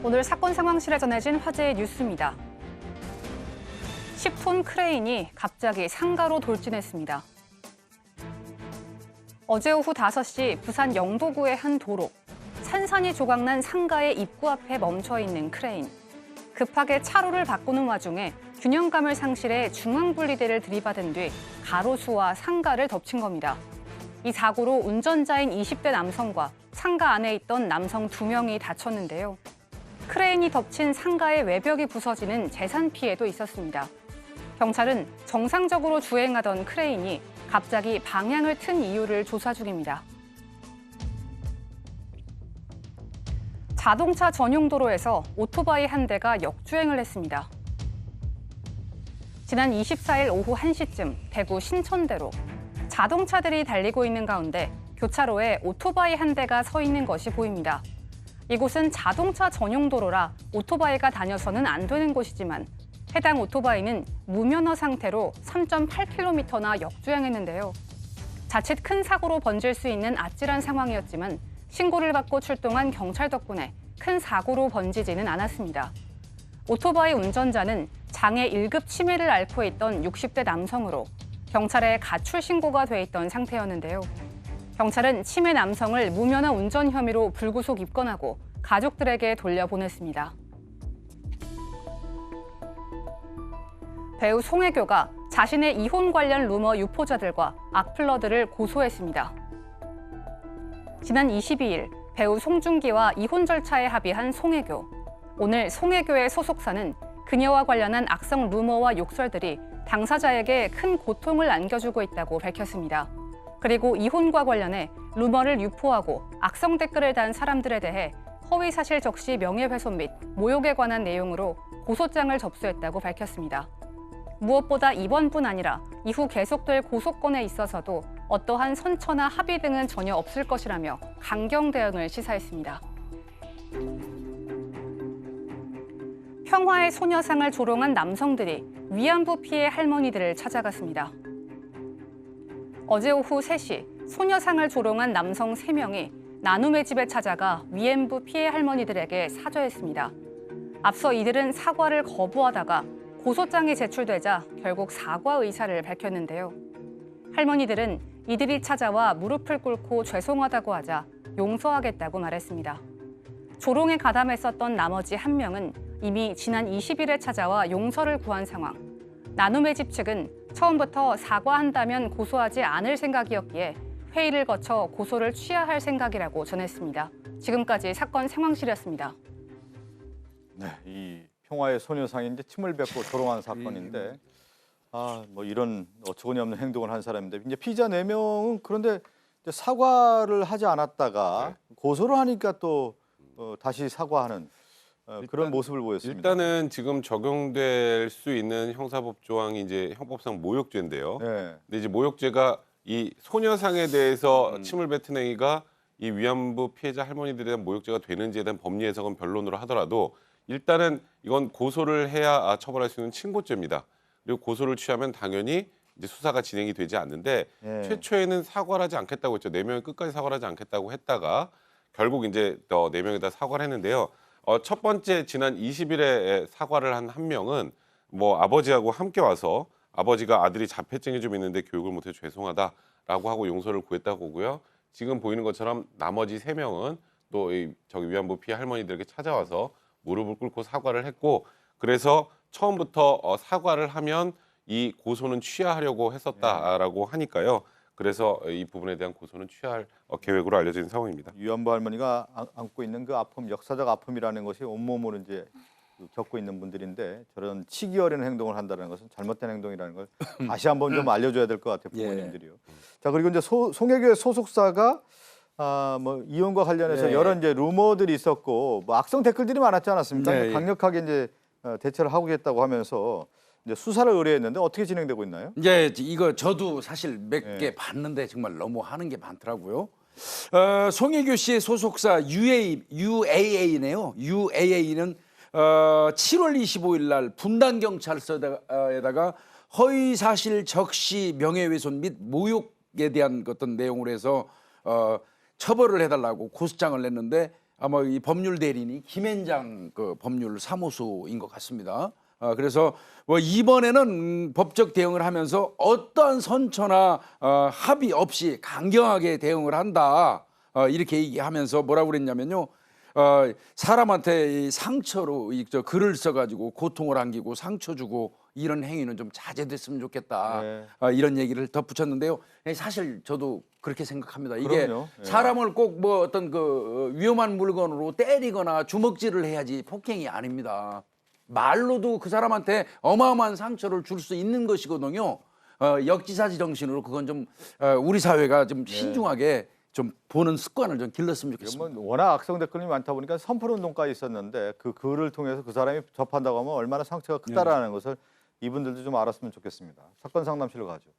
오늘 사건 상황실에 전해진 화제의 뉴스입니다. 10톤 크레인이 갑자기 상가로 돌진했습니다. 어제 오후 5시 부산 영도구의 한 도로, 산산이 조각난 상가의 입구 앞에 멈춰 있는 크레인. 급하게 차로를 바꾸는 와중에 균형감을 상실해 중앙분리대를 들이받은 뒤 가로수와 상가를 덮친 겁니다. 이 사고로 운전자인 20대 남성과 상가 안에 있던 남성 2명이 다쳤는데요. 크레인이 덮친 상가의 외벽이 부서지는 재산 피해도 있었습니다. 경찰은 정상적으로 주행하던 크레인이 갑자기 방향을 튼 이유를 조사 중입니다. 자동차 전용 도로에서 오토바이 한 대가 역주행을 했습니다. 지난 24일 오후 1시쯤 대구 신천대로 자동차들이 달리고 있는 가운데 교차로에 오토바이 한 대가 서 있는 것이 보입니다. 이곳은 자동차 전용 도로라 오토바이가 다녀서는 안 되는 곳이지만 해당 오토바이는 무면허 상태로 3.8km나 역주행했는데요. 자칫 큰 사고로 번질 수 있는 아찔한 상황이었지만 신고를 받고 출동한 경찰 덕분에 큰 사고로 번지지는 않았습니다. 오토바이 운전자는 장애 1급 치매를 앓고 있던 60대 남성으로 경찰에 가출 신고가 돼 있던 상태였는데요. 경찰은 치매 남성을 무면허 운전 혐의로 불구속 입건하고 가족들에게 돌려보냈습니다. 배우 송혜교가 자신의 이혼 관련 루머 유포자들과 악플러들을 고소했습니다. 지난 22일 배우 송중기와 이혼 절차에 합의한 송혜교. 오늘 송혜교의 소속사는 그녀와 관련한 악성 루머와 욕설들이 당사자에게 큰 고통을 안겨주고 있다고 밝혔습니다. 그리고 이혼과 관련해 루머를 유포하고 악성 댓글을 단 사람들에 대해 허위사실 적시 명예훼손 및 모욕에 관한 내용으로 고소장을 접수했다고 밝혔습니다. 무엇보다 이번뿐 아니라 이후 계속될 고소건에 있어서도 어떠한 선처나 합의 등은 전혀 없을 것이라며 강경 대응을 시사했습니다. 평화의 소녀상을 조롱한 남성들이 위안부 피해 할머니들을 찾아갔습니다. 어제 오후 3시 소녀상을 조롱한 남성 3명이 나눔의 집에 찾아가 위안부 피해 할머니들에게 사죄했습니다. 앞서 이들은 사과를 거부하다가 고소장이 제출되자 결국 사과 의사를 밝혔는데요. 할머니들은 이들이 찾아와 무릎을 꿇고 죄송하다고 하자 용서하겠다고 말했습니다. 조롱에 가담했었던 나머지 1명은 이미 지난 20일에 찾아와 용서를 구한 상황. 나눔의 집 측은 처음부터 사과한다면 고소하지 않을 생각이었기에 회의를 거쳐 고소를 취하할 생각이라고 전했습니다. 지금까지 사건 상황실이었습니다. 네, 이 평화의 소녀상이 이제 침을 뱉고 조롱한 사건인데, 뭐 이런 어처구니 없는 행동을 한 사람인데, 이제 피의자 4명은 그런데 이제 사과를 하지 않았다가 고소를 하니까 또 다시 사과하는 그런 모습을 보였습니다. 일단은 지금 적용될 수 있는 형사법 조항이 이제 형법상 모욕죄인데요. 네. 근데 이제 모욕죄가 이 소녀상에 대해서 침을 뱉은 행위가 이 위안부 피해자 할머니들에 대한 모욕죄가 되는지에 대한 법리 해석은 변론으로 하더라도 일단은 이건 고소를 해야 처벌할 수 있는 친고죄입니다. 그리고 고소를 취하면 당연히 이제 수사가 진행이 되지 않는데 최초에는 사과를 하지 않겠다고 했죠. 4명이 끝까지 사과를 하지 않겠다고 했다가 결국 이제 4명이 다 사과를 했는데요. 첫 번째 지난 20일에 사과를 한 1명은 뭐 아버지하고 함께 와서 아버지가 아들이 자폐증이 좀 있는데 교육을 못해 죄송하다라고 하고 용서를 구했다고 하고요. 지금 보이는 것처럼 나머지 3명은 또 저기 위안부 피해 할머니들에게 찾아와서 무릎을 꿇고 사과를 했고 그래서 처음부터 사과를 하면 이 고소는 취하하려고 했었다라고 하니까요. 그래서 이 부분에 대한 고소는 취할 계획으로 알려져 있는 상황입니다. 위안부 할머니가 안고 있는 그 아픔, 역사적 아픔이라는 것이 온몸으로 이제 겪고 있는 분들인데 저런 치기 어린 행동을 한다는 것은 잘못된 행동이라는 걸 다시 한번 좀 알려줘야 될 것 같아요, 부모님들이요. 자, 그리고 이제 송혜교의 소속사가 뭐 이혼과 관련해서 여러 이제 루머들이 있었고 뭐 악성 댓글들이 많았지 않았습니까? 강력하게 이제 대처를 하겠다고 하면서 이제 수사를 의뢰했는데 어떻게 진행되고 있나요? 이제 이거 저도 사실 몇 개 봤는데 정말 너무 하는 게 많더라고요. 송혜교 씨의 소속사 UAA네요. UAA는 7월 25일 날 분당 경찰서에다가 허위 사실 적시 명예훼손 및 모욕에 대한 어떤 내용으로 해서 처벌을 해달라고 고소장을 냈는데 아마 이 법률 대리인이 김앤장 그 법률 사무소인 것 같습니다. 그래서 뭐 이번에는 법적 대응을 하면서 어떠한 선처나 합의 없이 강경하게 대응을 한다. 이렇게 얘기하면서 뭐라고 그랬냐면요. 사람한테 이 상처로 저 글을 써가지고 고통을 안기고 상처 주고 이런 행위는 좀 자제됐으면 좋겠다. 네. 이런 얘기를 덧붙였는데요. 사실 저도 그렇게 생각합니다. 이게 그럼요. 예. 사람을 꼭 뭐 어떤 그 위험한 물건으로 때리거나 주먹질을 해야지 폭행이 아닙니다. 말로도 그 사람한테 어마어마한 상처를 줄 수 있는 것이거든요. 역지사지 정신으로 그건 좀 우리 사회가 좀 신중하게 좀 보는 습관을 좀 길렀으면 좋겠습니다. 뭐 워낙 악성 댓글이 많다 보니까 선풀 운동까지 있었는데 그 글을 통해서 그 사람이 접한다고 하면 얼마나 상처가 크다라는 것을 이분들도 좀 알았으면 좋겠습니다. 사건 상담실로 가죠.